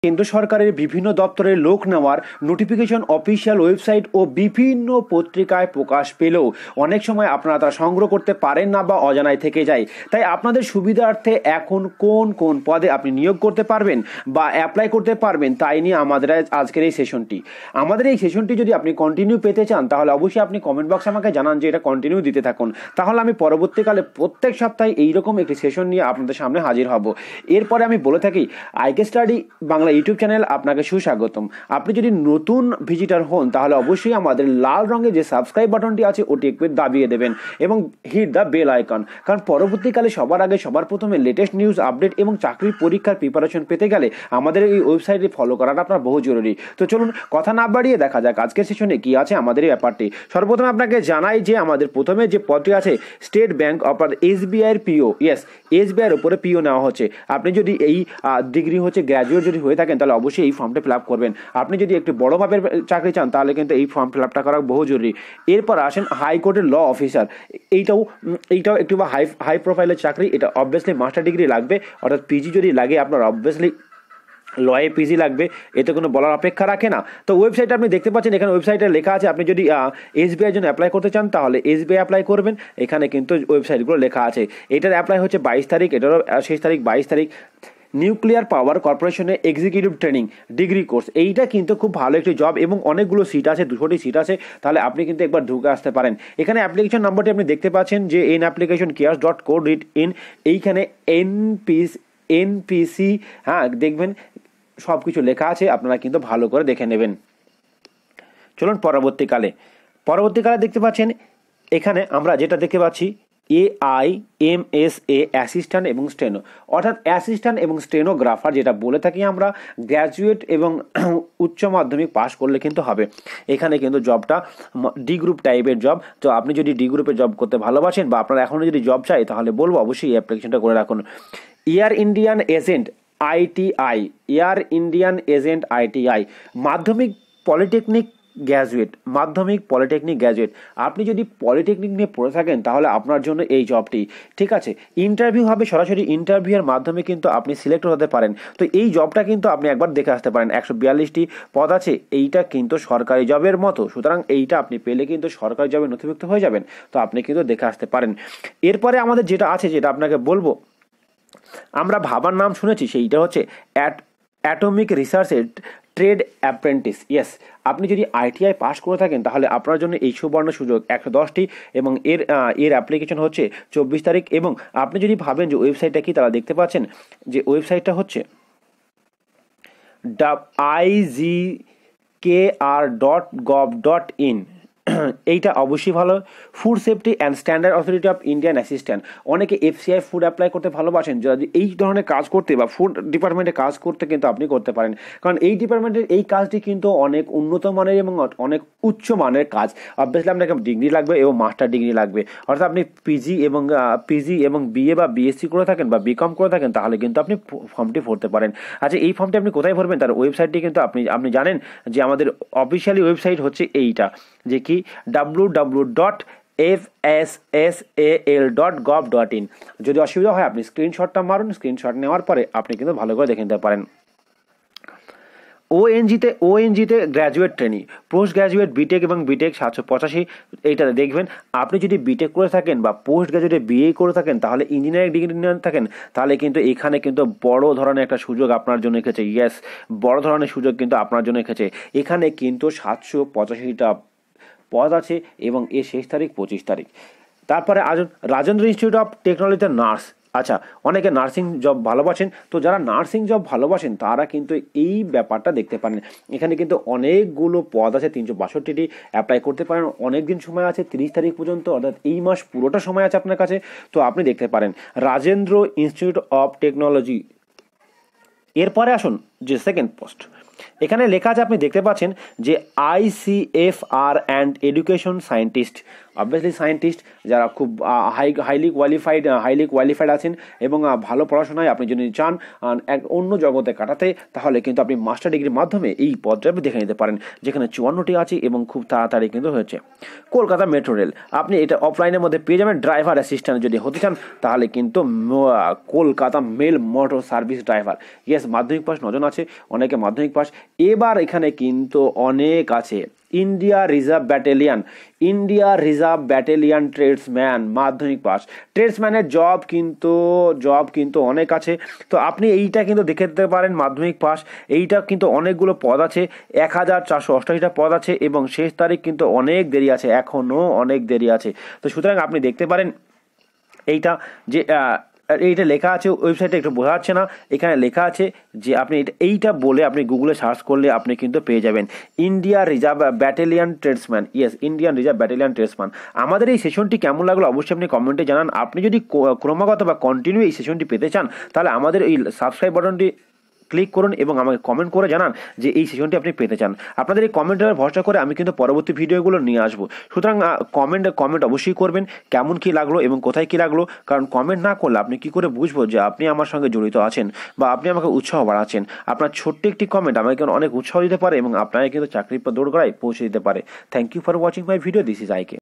কেন্দ্র সরকারের বিভিন্ন দপ্তরের লোক নেওয়ার নোটিফিকেশন অফিসিয়াল ওয়েবসাইট ও বিভিন্ন পত্রিকায় প্রকাশ পেলেও অনেক সময় আপনারা তা সংগ্রহ করতে পারেন না বা অজানায় থেকে যায়। তাই আপনাদের সুবিধার্থে এখন কোন কোন পদে আপনি নিয়োগ করতে পারবেন বা অ্যাপ্লাই করতে পারবেন তাই নিয়ে আমাদের আজকের এই সেশনটি। আমাদের এই সেশনটি যদি আপনি কন্টিনিউ পেতে চান তাহলে অবশ্যই আপনি কমেন্ট বক্সে আমাকে জানান যে এটা কন্টিনিউ দিতে থাকুন, তাহলে আমি পরবর্তীকালে প্রত্যেক সপ্তাহে এইরকম একটি সেশন নিয়ে আপনাদের সামনে হাজির হব। এরপরে আমি বলে থাকি IK study Bangla YouTube channel আপনাকে সুস্বাগতম। আপনি যদি নতুন ভিজিটার হন তাহলে অবশ্যই আমাদের লাল রঙের যে সাবস্ক্রাইব বাটনটি আছে ওটি একটু দাবিয়ে দেবেন এবং হিট দ্য বেল আইকন, কারণ পরবর্তীকালে সবার আগে সবার প্রথমে লেটেস্ট নিউজ আপডেট এবং চাকরির পরীক্ষার প্রিপারেশন পেতে গেলে আমাদের এই ওয়েবসাইটে ফলো করাটা আপনার বহু জরুরি। তো চলুন কথা না বাড়িয়ে দেখা যাক আজকের সেশনে কি আছে আমাদের এই ব্যাপারটি। সর্বপ্রথমে আপনাকে জানাই যে আমাদের প্রথমে যে পদটি আছে স্টেট ব্যাংক অর্থাৎ SBI এর পিও, SBI এর উপরে পিও নেওয়া হচ্ছে। আপনি যদি এই ডিগ্রি হচ্ছে গ্র্যাজুয়েট যদি হয়ে থাকেন তাহলে অবশ্যই এই ফর্মটা ফিল আপ করবেন। আপনি যদি একটু বড় মাপের চাকরি চান তাহলে কিন্তু এই ফর্ম ফিল আপটা করা বহু জরুরি। এরপর আসেন হাইকোর্টের ল অফিসার, এইটাও একটু হাই প্রোফাইলের চাকরি। এটা অবভিয়াসলি মাস্টার ডিগ্রি লাগবে, অর্থাৎ পিজি যদি লাগে আপনার অবভিয়াসলি লয়ে পিজি লাগবে, এতে কোনো বলার অপেক্ষা রাখে না। তো ওয়েবসাইটে আপনি দেখতে পাচ্ছেন এখানে ওয়েবসাইটে লেখা আছে আপনি যদি SBI এর জন্য অ্যাপ্লাই করতে চান তাহলে SBI অ্যাপ্লাই করবেন। এখানে কিন্তু ওয়েবসাইটগুলো লেখা আছে। এটার অ্যাপ্লাই হচ্ছে 22 তারিখ, এটারও শেষ তারিখ 22 তারিখ। নিউক্লিয়ার পাওয়ার কর্পোরেশনে এক্সিকিউটিভ ট্রেনিং ডিগ্রি কোর্স, এইটা কিন্তু খুব ভালো একটি জব এবং অনেকগুলো সিট আছে, 200টি সিট আছে, তাহলে আপনি কিন্তু একবার ঢুকে আসতে পারেন। এখানে অ্যাপ্লিকেশন নাম্বারটি আপনি দেখতে পাচ্ছেন যে inapplicationcares.co.in, এইখানে NPC দেখবেন সব কিছু লেখা আছে, আপনারা কিন্তু ভালো করে দেখে নেবেন। চলুন পরবর্তীকালে দেখতে পাচ্ছেন এখানে আমরা যেটা দেখতে পাচ্ছি AIMSA অ্যাসিস্ট্যান্ট এবং স্টেনো, অর্থাৎ অ্যাসিস্ট্যান্ট এবং স্টেনোগ্রাফার যেটা বলে থাকি আমরা, গ্র্যাজুয়েট এবং উচ্চ মাধ্যমিক পাস করলে কিন্তু হবে। এখানে কিন্তু জবটা ডি গ্রুপ টাইপের জব। তো আপনি যদি ডি গ্রুপের জব করতে ভালোবাসেন বা আপনার এখনও যদি জব চাই তাহলে বলবো অবশ্যই এই অ্যাপ্লিকেশনটা করে রাখুন। এয়ার ইন্ডিয়ান এজেন্ট ITI, মাধ্যমিক পলিটেকনিক গ্র্যাজুয়েট। আপনি যদি পলিটেকনিক নিয়ে পড়ে থাকেন তাহলে আপনার জন্য এই জবটি, ঠিক আছে। ইন্টারভিউ হবে, সরাসরি ইন্টারভিউয়ের মাধ্যমে কিন্তু আপনি সিলেক্ট হতে পারেন। তো এই জবটা কিন্তু আপনি একবার দেখে আসতে পারেন। 142টি পদ আছে, এইটা কিন্তু সরকারি জবের মতো, সুতরাং এইটা আপনি পেলে কিন্তু সরকারি জবে নথিভুক্ত হয়ে যাবেন। তো আপনি কিন্তু দেখে আসতে পারেন। এরপরে আমাদের যেটা আছে, যেটা আপনাকে বলবো, আমরা ভাবার নাম শুনেছি, সেইটা হচ্ছে অ্যাটমিক রিসার্চের ট্রেড অ্যাপ্রেন্টিস। আপনি যদি ITI পাস করে থাকেন তাহলে আপনার জন্য এই সুবর্ণ সুযোগ 110টি এবং এর অ্যাপ্লিকেশন হচ্ছে 24 তারিখ। এবং আপনি যদি ভাবেন যে ওয়েবসাইটটা কি, তারা দেখতে পাচ্ছেন যে ওয়েবসাইটটা হচ্ছে igkr.gov.in। এইটা অবশ্যই ভালো। Food safety and standard authority of Indian assistant, অনেকে FCI ফুড অ্যাপ্লাই করতে ভালোবাসেন। যদি এই ধরনের কাজ করতে বা ফুড ডিপার্টমেন্টে কাজ করতে কিন্তু আপনি করতে পারেন, কারণ এই ডিপার্টমেন্টের এই কাজটি কিন্তু অনেক উন্নত মানের এবং অনেক উচ্চ মানের কাজ। অবভিয়াসলি আপনাকে ডিগ্রি লাগবে এবং মাস্টার ডিগ্রি লাগবে, অর্থাৎ আপনি পিজি এবং BA বা BSc করে থাকেন বা BCom করে থাকেন তাহলে কিন্তু আপনি ফর্মটি ভরতে পারেন। আচ্ছা, এই ফর্মটি আপনি কোথায় ভরবেন তার ওয়েবসাইটটি কিন্তু আপনি জানেন যে আমাদের অফিসিয়ালি ওয়েবসাইট হচ্ছে এইটা, যে কি www.fssal.gov.in। যদি অসুবিধা হয় আপনি স্ক্রিনশটটা মারুন, স্ক্রিনশট নেওয়ার পরে আপনি কিন্তু ভালো করে দেখে নিতে পারেন। ওএনজিতে graduate training, post graduate BTech এবং বিটেক 785, এইটাতে দেখবেন আপনি যদি বিটেক করে থাকেন বা পোস্ট গ্র্যাজুয়েটে BA করে থাকেন তাহলে ইঞ্জিনিয়ারিং ডিগ্রি নিয়ে থাকেন তাহলে কিন্তু এখানে কিন্তু বড় ধরনের একটা সুযোগ আপনার জন্য এসেছে। বড় ধরনের সুযোগ কিন্তু আপনার জন্য এসেছে। এখানে কিন্তু 785টা পদ আছে এবং এর শেষ তারিখ 25 তারিখ। তারপরে রাজেন্দ্র ইনস্টিটিউট অফ টেকনোলজিতে নার্স। আচ্ছা, অনেকে নার্সিং জব ভালোবাসেন, তো যারা নার্সিং জব ভালোবাসেন তারা কিন্তু এই ব্যাপারটা দেখতে পারেন। এখানে কিন্তু অনেকগুলো পদ আছে, 362টি, অ্যাপ্লাই করতে পারেন। অনেক দিন সময় আছে, 30 তারিখ পর্যন্ত, অর্থাৎ এই মাস পুরোটা সময় আছে আপনার কাছে, তো আপনি দেখতে পারেন রাজেন্দ্র ইনস্টিটিউট অফ টেকনোলজি। এরপরে আসুন যে সেকেন্ড পোস্ট, এখানে লেখা আছে আপনি দেখতে পাচ্ছেন যে ICFR and education scientist. Obviously scientist যারা খুব হাইলি কোয়ালিফাইড আছেন এবং ভালো পড়াশোনায় আপনি যদি চান অন্য জগতে কাটাতে তাহলে কিন্তু আপনি মাস্টার ডিগ্রির মাধ্যমে এই পদটা আপনি দেখে নিতে পারেন, যেখানে 54টি আছে এবং খুব তাড়াতাড়ি কিন্তু হয়েছে। কলকাতা মেট্রো রেল, আপনি এটা অফলাইনের মধ্যে পেয়ে যাবেন। ড্রাইভার অ্যাসিস্ট্যান্ট যদি হতে চান তাহলে কিন্তু Kolkata mail motor service driver. মাধ্যমিক পাস 9 আছে, অনেকে মাধ্যমিক পাস। এবার এখানে কিন্তু অনেক আছে, ইন্ডিয়া রিজার্ভ ব্যাটালিয়ান ট্রেডসম্যান মাধ্যমিক পাস। ট্রেডসম্যানের জব কিন্তু অনেক আছে। তো আপনি এইটা কিন্তু দেখে দিতে পারেন মাধ্যমিক পাস। এইটা কিন্তু অনেকগুলো পদ আছে, 1488টা পদ আছে এবং শেষ তারিখ কিন্তু অনেক দেরি আছে, এখনও অনেক দেরি আছে। তো সুতরাং আপনি দেখতে পারেন এইটা যে এইটা লেখা আছে, ওয়েবসাইটে একটু বোঝা যাচ্ছে না, এখানে লেখা আছে যে আপনি এইটা বলে আপনি গুগলে সার্চ করলে আপনি কিন্তু পেয়ে যাবেন India reserve battalion tradesman. Indian reserve battalion tradesman. আমাদের এই সেশনটি কেমন লাগলো অবশ্যই আপনি কমেন্টে জানান। আপনি যদি ক্রমাগত বা কন্টিনিউ এই সেশনটি পেতে চান তাহলে আমাদের এই সাবস্ক্রাইব বাটনটি ক্লিক করুন এবং আমাকে কমেন্ট করে জানান যে এই সেশনটি আপনি পেতে চান। আপনাদের এই কমেন্টের ভরসা করে আমি কিন্তু পরবর্তী ভিডিওগুলো নিয়ে আসবো। সুতরাং কমেন্ট অবশ্যই করবেন কেমন কি লাগলো এবং কোথায় কি লাগলো, কারণ কমেন্ট না করলে আপনি কি করে বুঝবো যে আপনি আমার সঙ্গে জড়িত আছেন বা আপনি আমাকে উৎসাহ বাড়াচ্ছেন। আপনার ছোট্ট একটি কমেন্ট আমাকে অনেক উৎসাহ দিতে পারে এবং আপনাকে কিন্তু চাকরির দোরগোড়ায় পৌঁছে দিতে পারে। Thank you for watching my video. This is আইকে।